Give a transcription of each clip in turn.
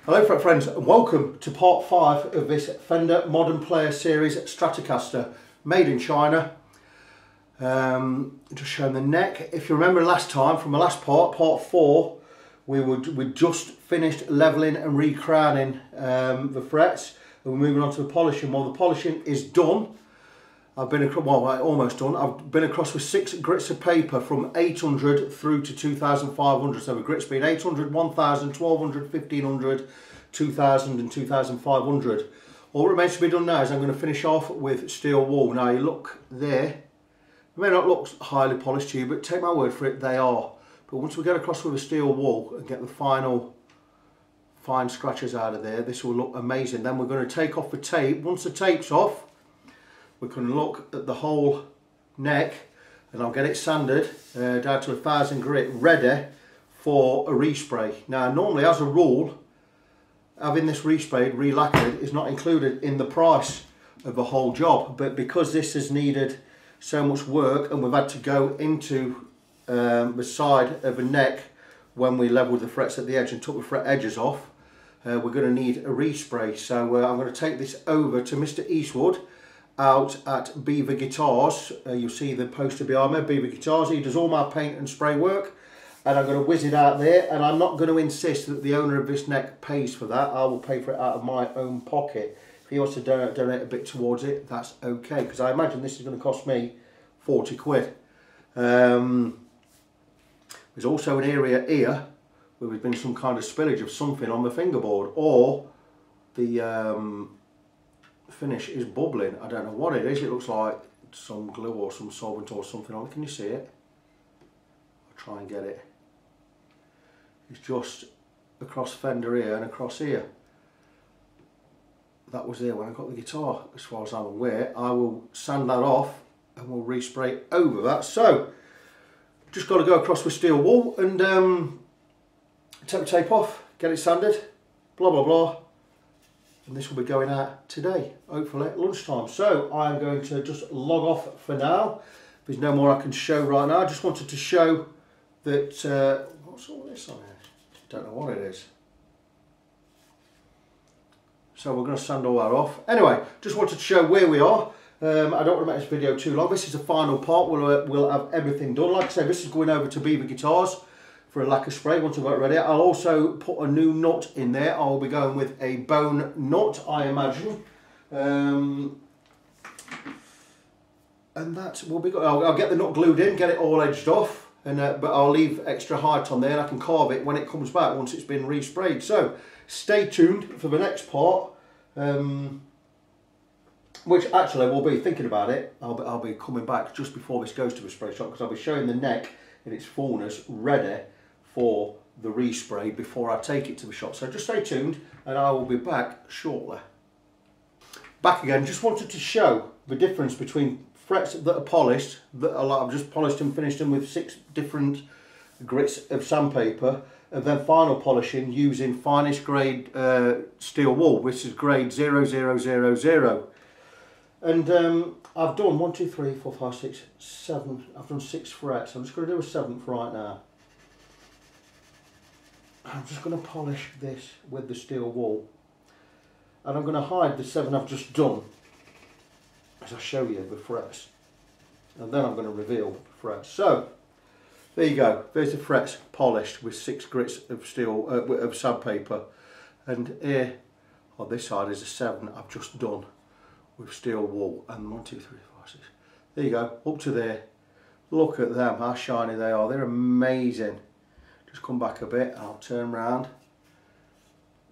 Hello fret friends, and welcome to part 5 of this Fender Modern Player Series Stratocaster, made in China. Just showing the neck. If you remember last time, from the last part, part 4, we just finished levelling and re-crowning the frets, and we're moving on to the polishing. Well, the polishing is done. I've been across, well, almost done. I've been across with 6 grits of paper from 800 through to 2,500. So the grits being 800, 1,000, 1,200, 1,500, 2,000 and 2,500. All that remains to be done now is I'm going to finish off with steel wool. Now you look there, it may not look highly polished to you, but take my word for it, they are. But once we get across with a steel wool and get the final fine scratches out of there, this will look amazing. Then we're going to take off the tape. Once the tape's off, we can look at the whole neck and I'll get it sanded down to 1,000 grit, ready for a respray. Now normally, as a rule, having this resprayed, re-lacquered, is not included in the price of the whole job, but because this has needed so much work and we've had to go into the side of the neck when we levelled the frets at the edge and took the fret edges off, we're going to need a respray. So I'm going to take this over to Mr. Eastwood out at Belvoir Guitars. You'll see the poster behind me, Belvoir Guitars. He does all my paint and spray work, and I'm going to whiz it out there, and I'm not going to insist that the owner of this neck pays for that. I will pay for it out of my own pocket. If he wants to donate a bit towards it, that's okay, because I imagine this is going to cost me 40 quid. There's also an area here where there's been some kind of spillage of something on the fingerboard, or the finish is bubbling. I don't know what it is. It looks like some glue or some solvent or something on it. Can you see it? I'll try and get it. It's just across fender here and across here. That was there when I got the guitar, as far as I'm aware. I will sand that off and we'll respray over that. So just got to go across with steel wool and take the tape off, get it sanded, blah blah blah. And this will be going out today, hopefully at lunchtime. So I'm going to just log off for now. There's no more I can show right now. I just wanted to show that, what's all this on here? Don't know what it is. So we're going to sand all that off. Anyway, just wanted to show where we are. I don't want to make this video too long. This is the final part. We'll have everything done. Like I say, this is going over to Belvoir Guitars for a lacquer spray once I've got it ready. I'll also put a new nut in there. I'll be going with a bone nut, I imagine. And that will be good. I'll get the nut glued in, get it all edged off, and but I'll leave extra height on there and I can carve it when it comes back once it's been resprayed. So stay tuned for the next part, which actually will be, thinking about it, I'll be coming back just before this goes to the spray shop, because I'll be showing the neck in its fullness ready for the respray before I take it to the shop. So just stay tuned and I will be back shortly. Back again, just wanted to show the difference between frets that are polished, that are like I've just polished and finished them with 6 different grits of sandpaper, and then final polishing using finest grade steel wool, which is grade 0000. And I've done 1, 2, 3, 4, 5, 6, 7. I've done 6 frets. I'm just going to do a 7th right now. I'm just going to polish this with the steel wool, and I'm going to hide the 7 I've just done as I show you the frets, and then I'm going to reveal the frets. So there you go. There's the frets polished with 6 grits of steel of sandpaper, and here on this side is a 7 I've just done with steel wool. And 1, 2, 3, 4, 6. There you go, up to there. Look at them, how shiny they are. They're amazing. Just come back a bit, I'll turn round.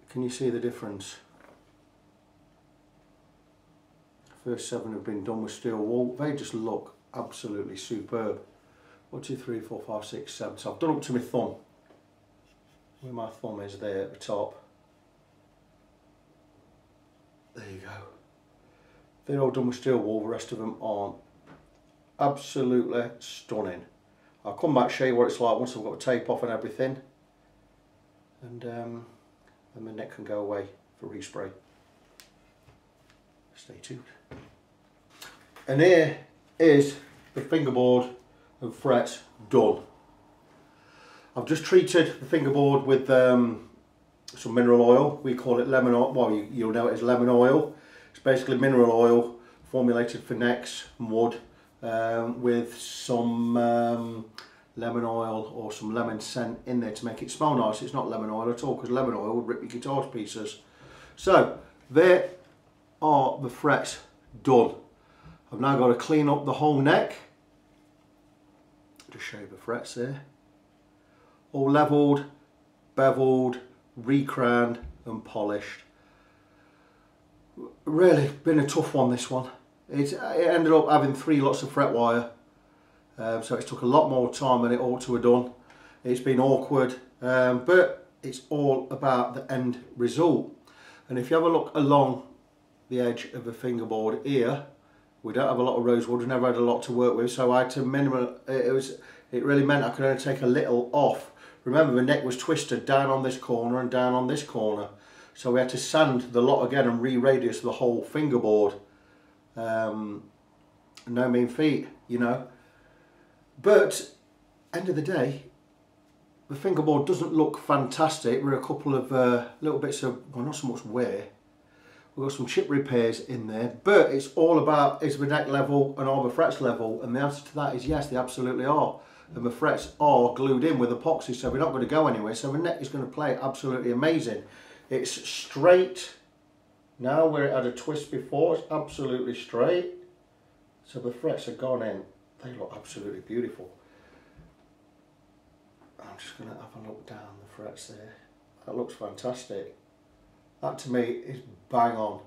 Can you see the difference? First 7 have been done with steel wool. They just look absolutely superb. 1, 2, 3, 4, 5, 6, 7. So I've done up to my thumb. Where my thumb is there at the top. There you go. They're all done with steel wool. The rest of them aren't. Absolutely stunning. I'll come back, show you what it's like once I've got the tape off and everything, and then the neck can go away for respray. Stay tuned. And here is the fingerboard and frets done. I've just treated the fingerboard with some mineral oil. We call it lemon oil. Well, you'll know it as lemon oil. It's basically mineral oil formulated for necks and wood with some lemon oil or some lemon scent in there to make it smell nice. It's not lemon oil at all, because lemon oil would rip your guitar to pieces. So there are the frets done. I've now got to clean up the whole neck. Just show you the frets there. All levelled, beveled, re-crowned and polished. Really been a tough one, this one. It ended up having 3 lots of fret wire, so it took a lot more time than it ought to have done. It's been awkward, but it's all about the end result. And if you have a look along the edge of the fingerboard here, we don't have a lot of rosewood, we've never had a lot to work with, so I had to it really meant I could only take a little off. Remember, the neck was twisted down on this corner and down on this corner, so we had to sand the lot again and re-radius the whole fingerboard. No mean feat, you know. But end of the day, the fingerboard doesn't look fantastic. There are a couple of little bits of, well, not so much wear. We've got some chip repairs in there, but it's all about, is the neck level and are the frets level? And the answer to that is yes, they absolutely are. And the frets are glued in with epoxy, so we're not going to go anywhere. So the neck is going to play absolutely amazing. It's straight now, where it had a twist before. It's absolutely straight. So the frets are gone in. They look absolutely beautiful. I'm just going to have a look down the frets there. That looks fantastic. That to me is bang on.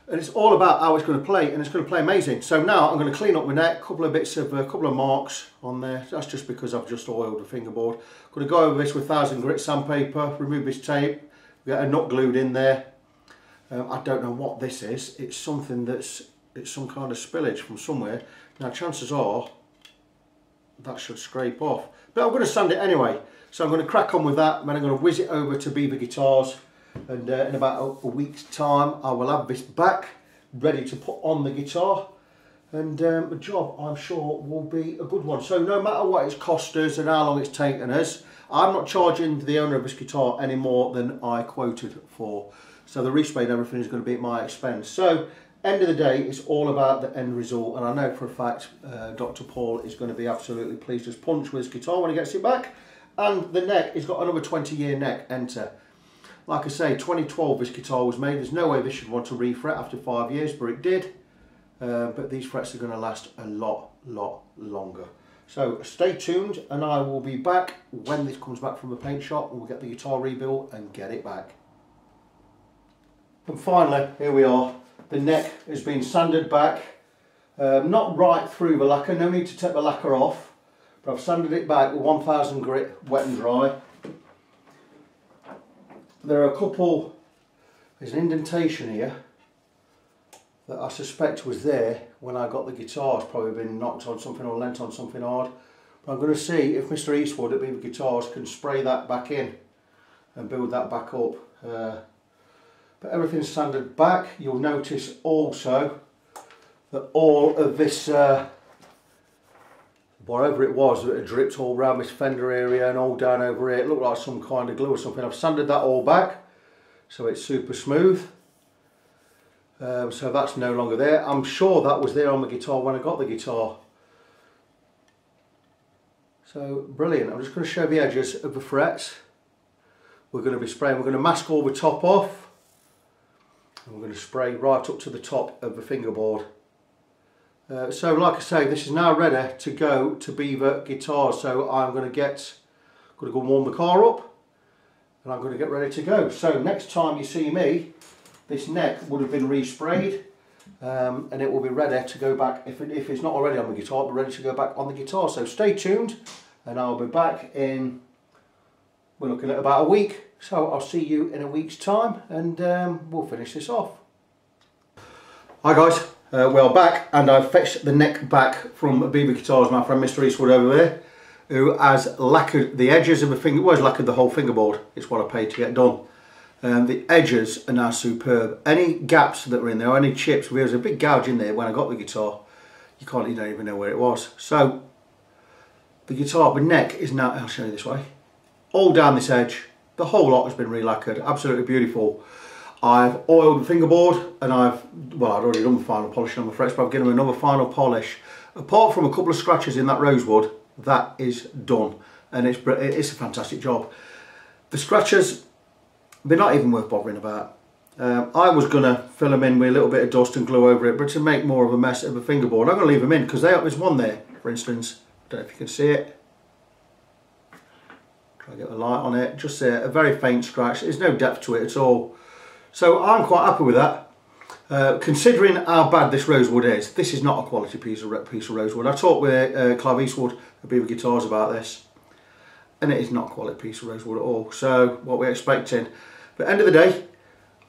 And it's all about how it's going to play, and it's going to play amazing. So now I'm going to clean up my neck, a couple of marks on there. That's just because I've just oiled the fingerboard. I'm going to go over this with 1000 grit sandpaper, remove this tape, get a nut glued in there. I don't know what this is. It's something it's some kind of spillage from somewhere. Now chances are that should scrape off, but I'm going to sand it anyway. So I'm going to crack on with that, and then I'm going to whiz it over to Belvoir Guitars. And in about a week's time I will have this back ready to put on the guitar, and the job I'm sure will be a good one. So no matter what it's cost us and how long it's taken us, I'm not charging the owner of this guitar any more than I quoted for. So the respray and everything is going to be at my expense. So end of the day, it's all about the end result, and I know for a fact Dr. Paul is going to be absolutely pleased as punch with his guitar when he gets it back. And the neck, he's got another 20-year neck, enter. Like I say, 2012 this guitar was made. There's no way this should want to refret after 5 years, but it did. But these frets are going to last a lot longer. So stay tuned, and I will be back when this comes back from the paint shop, and we'll get the guitar rebuilt and get it back. And finally, here we are. The neck has been sanded back. Not right through the lacquer, no need to take the lacquer off, but I've sanded it back with 1000 grit wet and dry. There are a couple, there's an indentation here that I suspect was there when I got the guitar. It's probably been knocked on something or lent on something hard. But I'm going to see if Mr. Eastwood at Belvoir Guitars can spray that back in and build that back up. But everything's sanded back. You'll notice also that all of this, whatever it was, that had dripped all around this fender area and all down over here, it looked like some kind of glue or something. I've sanded that all back so it's super smooth. So that's no longer there. I'm sure that was there on the guitar when I got the guitar. So brilliant. I'm just going to show the edges of the frets. We're going to be spraying, we're going to mask all the top off, and we're going to spray right up to the top of the fingerboard. So like I say, this is now ready to go to Belvoir Guitars. So I'm going to go warm the car up, and I'm going to get ready to go. So next time you see me, this neck would have been resprayed, and it will be ready to go back, if it's not already on the guitar, but ready to go back on the guitar. So stay tuned, and I'll be back in, we're looking at about a week. So I'll see you in a week's time, and we'll finish this off. Hi guys. Well, back, and I've fetched the neck back from Belvoir Guitars, my friend Mr. Eastwood over there, who has lacquered the edges of the finger, well, he's lacquered the whole fingerboard. It's what I paid to get done. The edges are now superb. Any gaps that were in there, or any chips, there was a big gouge in there when I got the guitar. You don't even know where it was. So the guitar, the neck is now, I'll show you this way, all down this edge, The whole lot has been re-lacquered, absolutely beautiful. I've oiled the fingerboard, and I'd already done the final polishing on the frets, but I've given them another final polish. Apart from a couple of scratches in that rosewood, that is done, and it's a fantastic job. The scratches, they're not even worth bothering about. I was going to fill them in with a little bit of dust and glue over it, but to make more of a mess of a fingerboard, I'm going to leave them in, because there's one there, for instance. I don't know if you can see it. Try to get the light on it. Just a very faint scratch. There's no depth to it at all. So I'm quite happy with that. Considering how bad this rosewood is, this is not a quality piece of rosewood. I talked with Clive Eastwood at Belvoir Guitars about this, and it is not a quality piece of rosewood at all. So what we're expecting. But at the end of the day,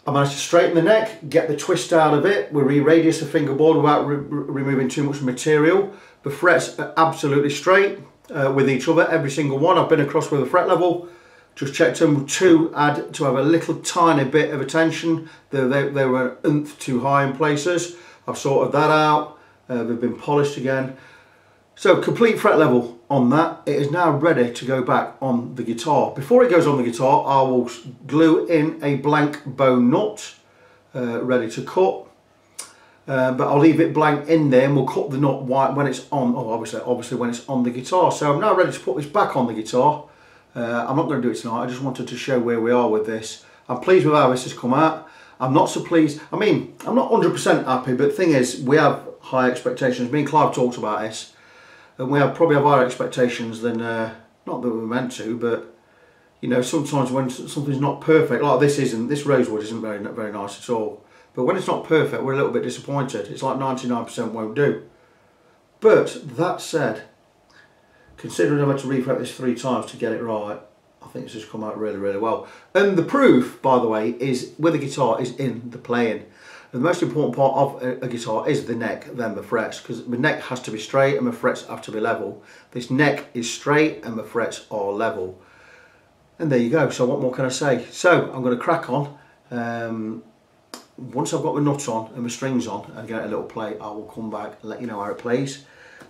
I managed to straighten the neck, get the twist out of it. We re-radius the fingerboard without removing too much material. The frets are absolutely straight with each other, every single one. I've been across with a fret level, just checked them to add to have a little tiny bit of attention. They were an oomph too high in places. I've sorted that out. They've been polished again. So complete fret level on that. It is now ready to go back on the guitar. Before it goes on the guitar, I will glue in a blank bone nut ready to cut. But I'll leave it blank in there, and we'll cut the nut when it's on. Oh, obviously when it's on the guitar. So I'm now ready to put this back on the guitar. I'm not going to do it tonight. I just wanted to show where we are with this. I'm pleased with how this has come out. I'm not so pleased. I mean, I'm not 100% happy, but the thing is, we have high expectations. Me and Clive talked about this, and we probably have higher expectations than not that we meant to, but you know, sometimes when something's not perfect, like this rosewood isn't very nice at all. But when it's not perfect, we're a little bit disappointed. It's like 99% won't do. But that said, considering I've had to refret this 3 times to get it right, I think this has come out really, really well. And the proof, by the way, is with the guitar is in the playing. And the most important part of a guitar is the neck, then the frets, because the neck has to be straight and the frets have to be level. This neck is straight and the frets are level. And there you go. So what more can I say? So I'm going to crack on. Once I've got the nuts on and the strings on and get a little play, I will come back and let you know how it plays.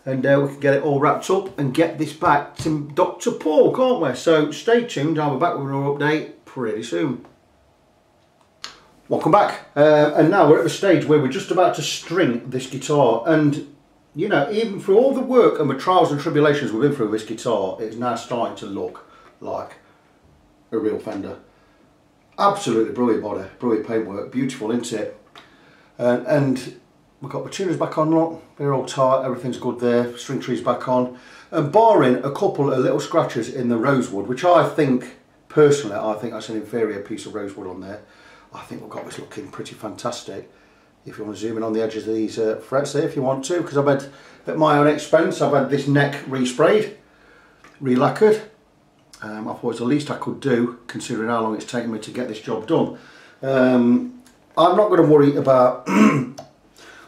And we can get it all wrapped up and get this back to Dr. Paul, can't we? So stay tuned, I'll be back with another update pretty soon. Welcome back. And now we're at the stage where we're just about to string this guitar. And, you know, even through all the work and the trials and tribulations we've been through with this guitar, it's now starting to look like a real Fender. Absolutely brilliant body, brilliant paintwork, beautiful, isn't it? And we've got the tuners back on, look, they're all tight, everything's good there, string tree's back on. And barring a couple of little scratches in the rosewood, which I think, personally, I think that's an inferior piece of rosewood on there, I think we've got this looking pretty fantastic. If you want to zoom in on the edges of these frets there, if you want to, because I've had, at my own expense, I've had this neck re-sprayed, re-lacquered. I thought it was the least I could do, considering how long it's taken me to get this job done. I'm not going to worry about...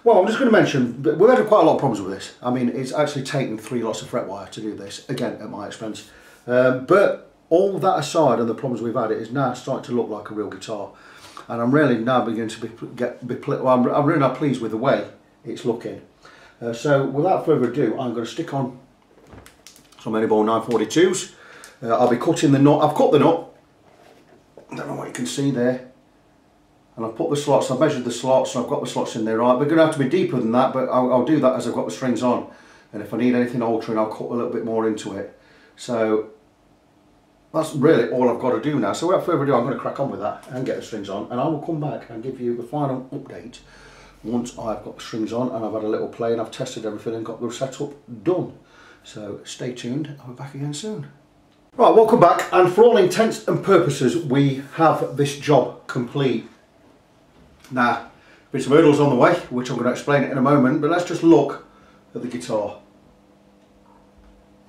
Well, I'm just going to mention, we've had quite a lot of problems with this. I mean, it's actually taken 3 lots of fret wire to do this, again, at my expense. But all that aside and the problems we've had, it is now starting to look like a real guitar. And I'm really now beginning to I'm really not pleased with the way it's looking. So without further ado, I'm going to stick on some Fingerboard 942s. I'll be cutting the nut. I've cut the nut. I don't know what you can see there. And I've put the slots, I've measured the slots, and I've got the slots in there right. They're going to have to be deeper than that, but I'll do that as I've got the strings on. And if I need anything altering, I'll cut a little bit more into it. So that's really all I've got to do now. So without further ado, I'm going to crack on with that and get the strings on. And I will come back and give you the final update once I've got the strings on and I've had a little play and I've tested everything and got the setup done. So stay tuned, I'll be back again soon. Right, welcome back, and for all intents and purposes we have this job complete. Now, there's some hurdles on the way, which I'm going to explain it in a moment, but let's just look at the guitar.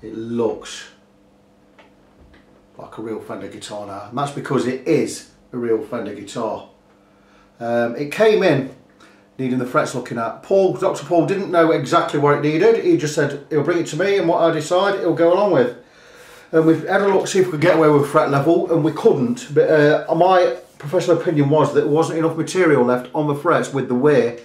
It looks like a real Fender guitar now, and that's because it is a real Fender guitar. It came in needing the frets looking at. Dr. Paul didn't know exactly what it needed, he just said he'll bring it to me and what I decide he'll go along with. And we've had a look to see if we could get away with fret level, and we couldn't. But my professional opinion was that there wasn't enough material left on the frets with the wear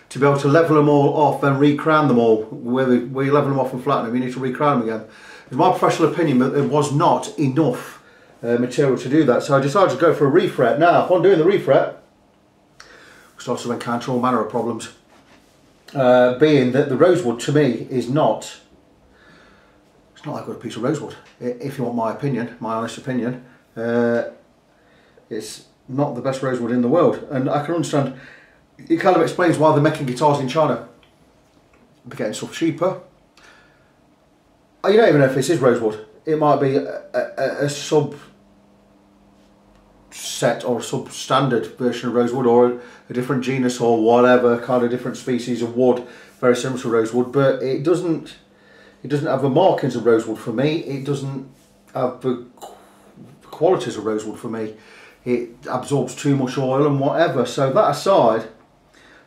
to be able to level them all off and re-crown them all. Where we level them off and flatten them, you need to re-crown them again. It's my professional opinion that there was not enough material to do that. So I decided to go for a refret. Now, upon doing the refret, I started to encounter all manner of problems. Being that the rosewood to me is not, it's not that good a piece of rosewood. If you want my opinion, my honest opinion, it's not the best rosewood in the world. And I can understand, it kind of explains why they're making guitars in China. They're getting stuff cheaper. You don't even know if this is rosewood. It might be a sub set or substandard version of rosewood, or a different genus or whatever kind of different species of wood, very similar to rosewood, but it doesn't have the markings of rosewood for me. It doesn't have the qualities of rosewood for me. It absorbs too much oil and whatever. So that aside,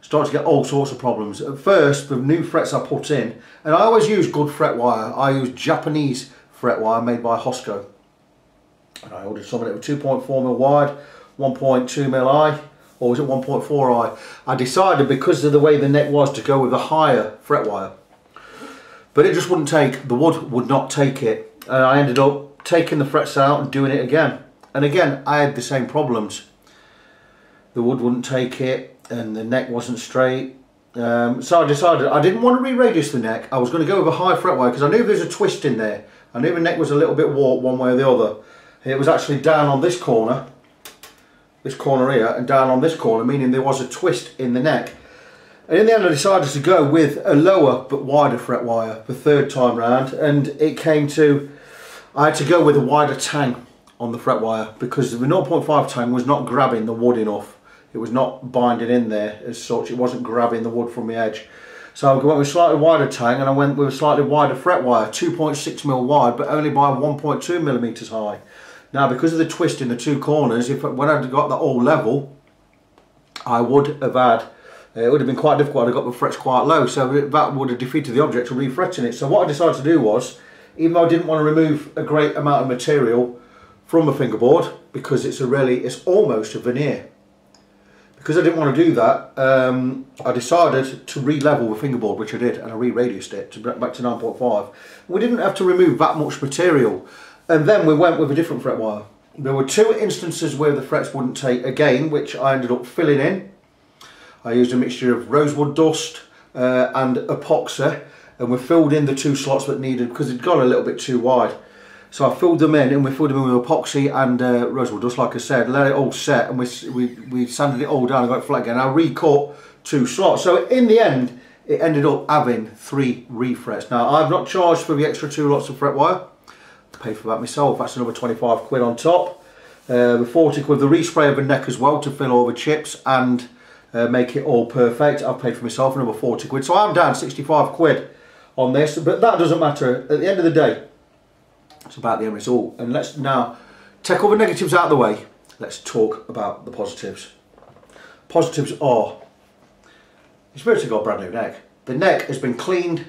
started to get all sorts of problems. At first, the new frets I put in, and I always use good fret wire. I use Japanese fret wire made by Hosco. And I ordered some of it with 2.4mm wide, 1.2mm high, or was it 1.4 high? I decided, because of the way the neck was, to go with a higher fret wire. But it just wouldn't take, the wood would not take it. And I ended up taking the frets out and doing it again. And again, I had the same problems. The wood wouldn't take it, and the neck wasn't straight. So I decided I didn't want to re-radius the neck. I was going to go with a high fret wire because I knew there was a twist in there. I knew the neck was a little bit warped one way or the other. It was actually down on this corner here, and down on this corner, meaning there was a twist in the neck. And in the end I decided to go with a lower but wider fret wire the third time round, and it came to, I had to go with a wider tang on the fret wire because the 0.5 tang was not grabbing the wood enough. It was not binding in there as such, it wasn't grabbing the wood from the edge. So I went with slightly wider tang, and I went with a slightly wider fret wire, 2.6mm wide but only by 1.2mm high. Now, because of the twist in the two corners, when I'd got that all level, I would have had, it would have been quite difficult. I'd have got the frets quite low, so that would have defeated the object of refretting it. So what I decided to do was, even though I didn't want to remove a great amount of material from the fingerboard, because it's almost a veneer. Because I didn't want to do that, I decided to re-level the fingerboard, which I did, and I re-radiused it back to 9.5. We didn't have to remove that much material. And then we went with a different fret wire. There were two instances where the frets wouldn't take again, which I ended up filling in. I used a mixture of rosewood dust and epoxy, and we filled in the two slots that needed, because it got a little bit too wide. So I filled them in, and we filled them in with epoxy and rosewood dust, like I said, let it all set, and we sanded it all down and got it flat again. I recut two slots. So in the end, it ended up having 3 refrets. Now, I've not charged for the extra 2 lots of fret wire. Pay for that myself. That's another 25 quid on top. The 40 quid, the respray of the neck as well to fill all the chips and make it all perfect. I've paid for myself another 40 quid. So I'm down 65 quid on this, but that doesn't matter. At the end of the day, it's about the end result. And let's now take all the negatives out of the way. Let's talk about the positives. Positives are, it's virtually got a brand new neck. The neck has been cleaned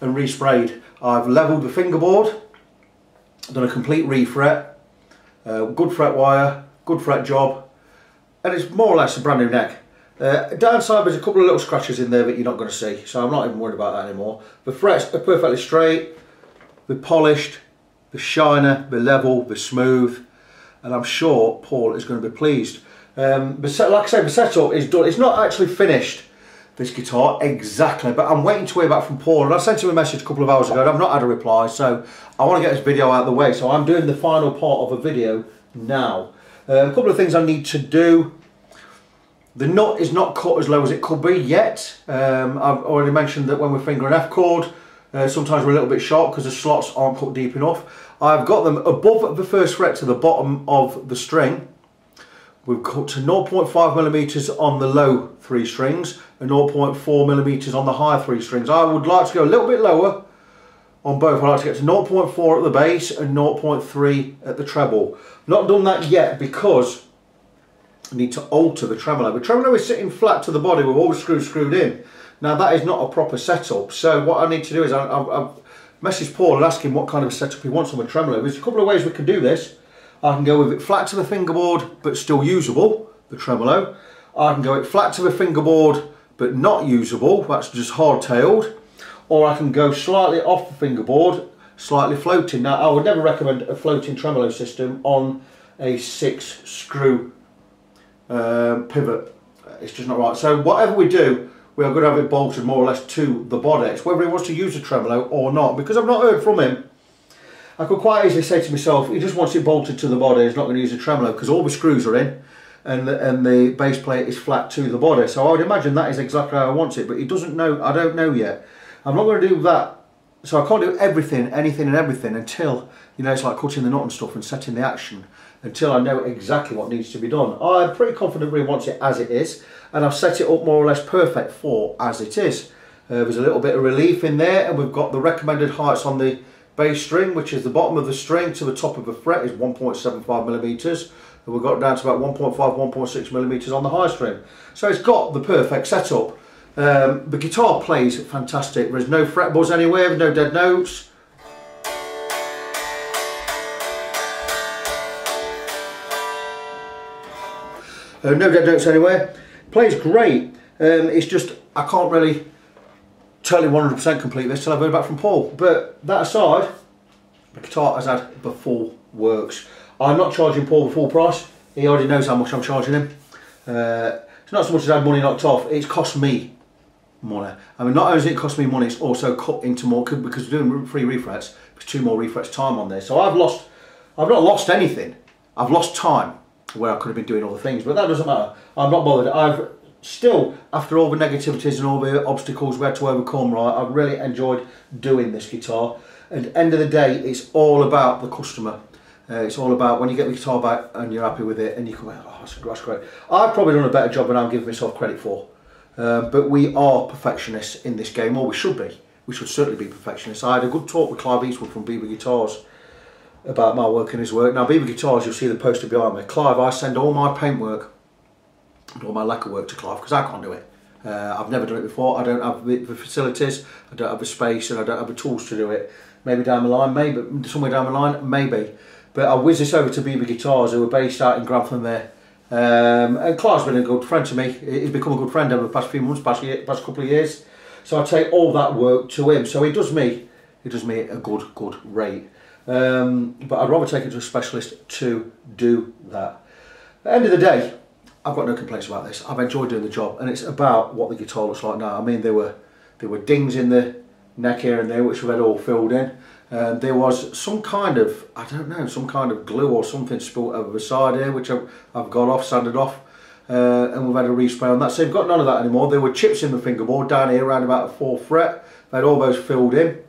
and resprayed. I've levelled the fingerboard, done a complete refret, good fret wire, good fret job, and it's more or less a brand new neck. Downside, there's a couple of little scratches in there that you're not going to see, so I'm not even worried about that anymore. The frets are perfectly straight, they're polished, they're shiner, they're level, they're smooth, and I'm sure Paul is going to be pleased. Like I say, the setup is done. It's not actually finished, this guitar exactly, but I'm waiting to hear back from Paul, and I sent him a message a couple of hours ago and I've not had a reply, so I want to get this video out of the way. So I'm doing the final part of a video now. A couple of things I need to do. The nut is not cut as low as it could be yet. I've already mentioned that when we finger an F chord, sometimes we're a little bit short because the slots aren't cut deep enough. I've got them above the first fret to the bottom of the string. We've cut to 0.5mm on the low 3 strings and 0.4mm on the high 3 strings. I would like to go a little bit lower on both. I'd like to get to 0.4 at the bass and 0.3 at the treble. Not done that yet because I need to alter the tremolo. The tremolo is sitting flat to the body with all the screws screwed in. Now that is not a proper setup, so what I need to do is I've messaged Paul and asked him what kind of setup he wants on the tremolo. There's a couple of ways we can do this. I can go with it flat to the fingerboard but still usable, the tremolo. I can go it flat to the fingerboard but not usable, that's just hard-tailed. Or I can go slightly off the fingerboard, slightly floating. Now I would never recommend a floating tremolo system on a 6-screw pivot. It's just not right. So whatever we do, we are going to have it bolted more or less to the body. It's whether he wants to use a tremolo or not, because I've not heard from him. I could quite easily say to myself, he just wants it bolted to the body, he's not going to use a tremolo because all the screws are in and the base plate is flat to the body. So I would imagine that is exactly how I want it, but he doesn't know. I don't know yet. I'm not going to do that. So I can't do everything, anything and everything until, you know, it's like cutting the knot and stuff and setting the action, until I know exactly what needs to be done. I'm pretty confident he wants it as it is, and I've set it up more or less perfect for as it is. There's a little bit of relief in there, and we've got the recommended heights on the bass string, which is the bottom of the string to the top of the fret is 1.75 millimeters, and we've got down to about 1.5, 1.6 millimeters on the high string. So it's got the perfect setup. The guitar plays fantastic. There's no fret buzz anywhere, no dead notes. No dead notes anywhere. Plays great. It's just I can't really totally 100% complete this till I've heard back from Paul. But that aside, the guitar has had the full works. I'm not charging Paul the full price. He already knows how much I'm charging him. It's not so much as I had money knocked off. It's cost me money. I mean, not only does it cost me money, it's also cut into more, because we're doing 3 refrets. There's 2 more refrets time on there. So I've not lost anything. I've lost time where I could have been doing other things, but that doesn't matter. I'm not bothered. I've still, after all the negativities and all the obstacles we had to overcome, right, I've really enjoyed doing this guitar. And at the end of the day, it's all about the customer. It's all about when you get the guitar back and you're happy with it and you come out, oh, that's great. I've probably done a better job than I'm giving myself credit for. But we are perfectionists in this game, or we should be. We should certainly be perfectionists. I had a good talk with Clive Eastwood from Belvoir Guitars about my work and his work. Now, Belvoir Guitars, you'll see the poster behind me. Clive, I send all my paintwork and all my lacquer work to Clive because I can't do it. I've never done it before. I don't have the facilities, I don't have the space, and I don't have the tools to do it. Maybe down the line, maybe somewhere down the line, maybe. But I whiz this over to Belvoir Guitars, who are based out in Grantham there. And Clive's been a good friend to me. He's become a good friend over the past few months, past couple of years. So I take all that work to him. So he does me a good rate. But I'd rather take it to a specialist to do that. At the end of the day, I've got no complaints about this. I've enjoyed doing the job, and it's about what the guitar looks like now. I mean, there were dings in the neck here and there, which we had all filled in. There was some kind of, I don't know, some kind of glue or something spilt over the side here, which I've got off, sanded off, and we've had a respray on that. So we've got none of that anymore. There were chips in the fingerboard down here around about the 4th fret. They had all those filled in.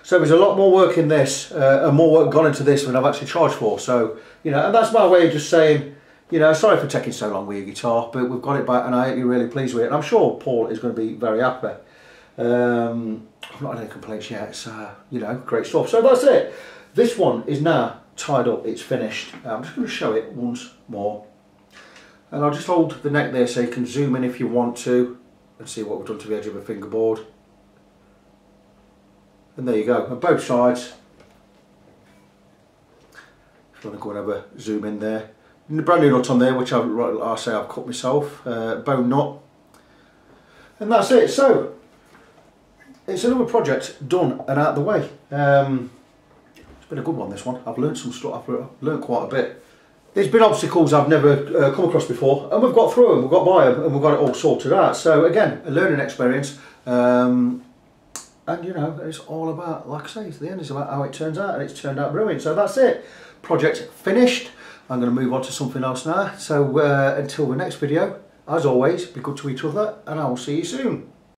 So there's a lot more work in this, and more work gone into this than I've actually charged for. So, you know, and that's my way of just saying, you know, sorry for taking so long with your guitar, but we've got it back and I hope you're really pleased with it. And I'm sure Paul is going to be very happy. I've not had any complaints yet. It's, you know, great stuff. So that's it. This one is now tied up. It's finished. I'm just going to show it once more. And I'll just hold the neck there so you can zoom in if you want to and see what we've done to the edge of the fingerboard. And there you go, on both sides. If you want to go and have a zoom in there. And the brand new nut on there, which I say I've cut myself, bone nut. And that's it. So, it's another project done and out of the way. It's been a good one, this one. I've learned some stuff, I've learned quite a bit. There's been obstacles I've never come across before, and we've got through them, we've got by them, and we've got it all sorted out. So again, a learning experience. And you know, it's all about, like I say, it's the end, it's about how it turns out, and it's turned out brilliant. So that's it. Project finished. I'm going to move on to something else now. So until the next video, as always, be good to each other, and I will see you soon.